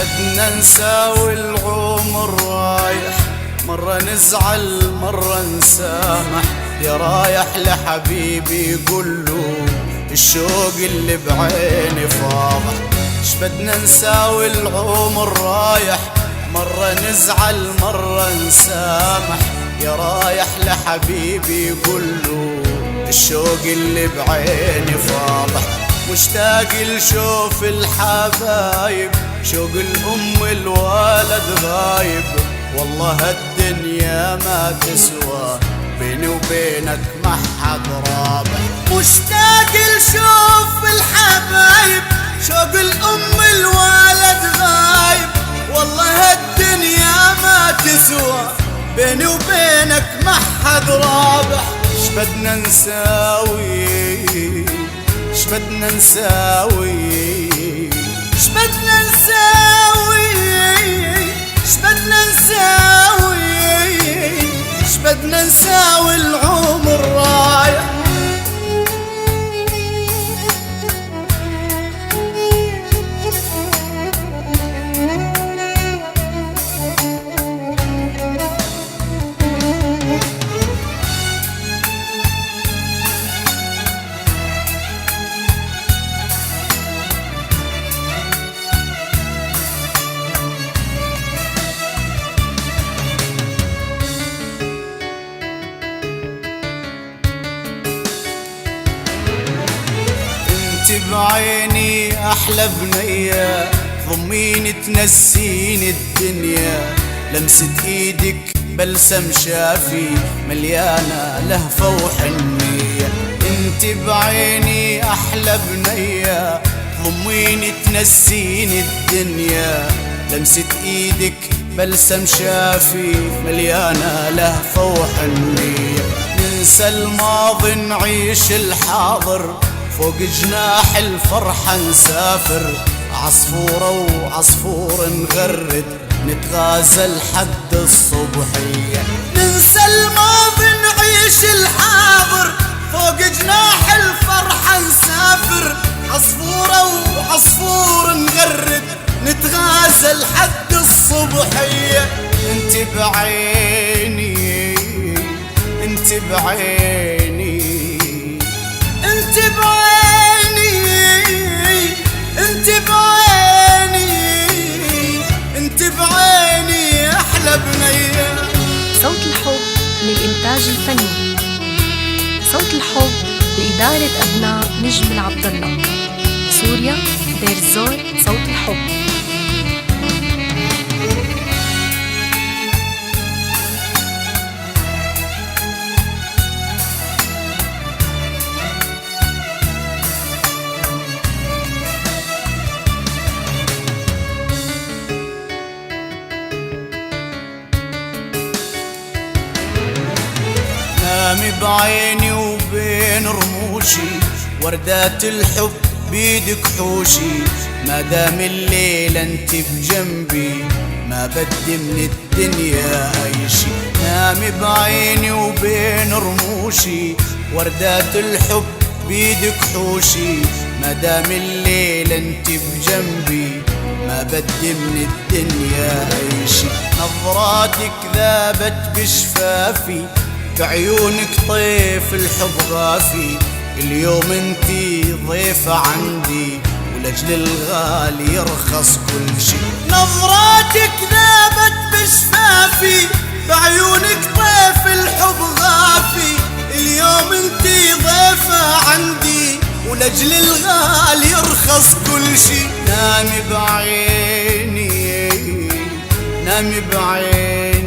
بدنا نساوي العمر رايح، مرة نزعل مرة نسامح. يا رايح لحبيبي قوله الشوق اللي بعيني فاضح. بدنا نساوي العمر رايح، مرة نزعل مرة نسامح. يا رايح لحبيبي قوله الشوق اللي بعيني فاضح. مشتاق لشوف الحبايب، شوق الأم الولد غايب. والله هالدنيا ما تسوى بيني وبينك ما حد رابح. مشتاق لشوف الحبايب، شوق الأم الولد غايب. والله هالدنيا ما تسوى بيني وبينك ما حد رابح. شبدنا نساوي، شبدنا نساوي، شبدنا نساوي، شبدنا نساوي، شبدنا نساوي العمر رايح. انت بعيني احلى بنية، ضميني تنسيني الدنيا. لمسة ايدك بلسم شافي مليانة لهفة وحنية. انت بعيني احلى بنية، ضميني تنسيني الدنيا. لمسة ايدك بلسم شافي مليانة لهفة وحنية. ننسى الماضي نعيش الحاضر، فوق جناح الفرحة نسافر. عصفورة وعصفور نغرد، نتغازل حد الصبحية. ننسى الماضي نعيش الحاضر، فوق جناح الفرحة نسافر. عصفورة وعصفور نغرد، نتغازل حد الصبحية. انت بعيني، انت بعيني، انت بعيني، انت بعيني، انت بعيني احلى بنية. صوت الحب للإنتاج الفني، صوت الحب بإدارة أبناء نجم العبد الله، سوريا، دير الزور. صوت الحب. نامي بعيني وبين رموشي، وردات الحب بيدك حوشي. ما دام الليل انت بجنبي، ما بدي من الدنيا اي شي. نامي بعيني وبين رموشي، وردات الحب بيدك حوشي. ما دام الليل انت بجنبي، ما بدي من الدنيا اي شي. نظراتك ذابت بشفافي، بعيونك طيف الحب غافي. اليوم انتي ضيفة عندي، ولأجل الغالي يرخص كل شي. نظراتك ذابت بشفافي، بعيونك طيف الحب غافي. اليوم انتي ضيفة عندي، ولأجل الغالي يرخص كل شي. نامي بعيني، نامي بعيني،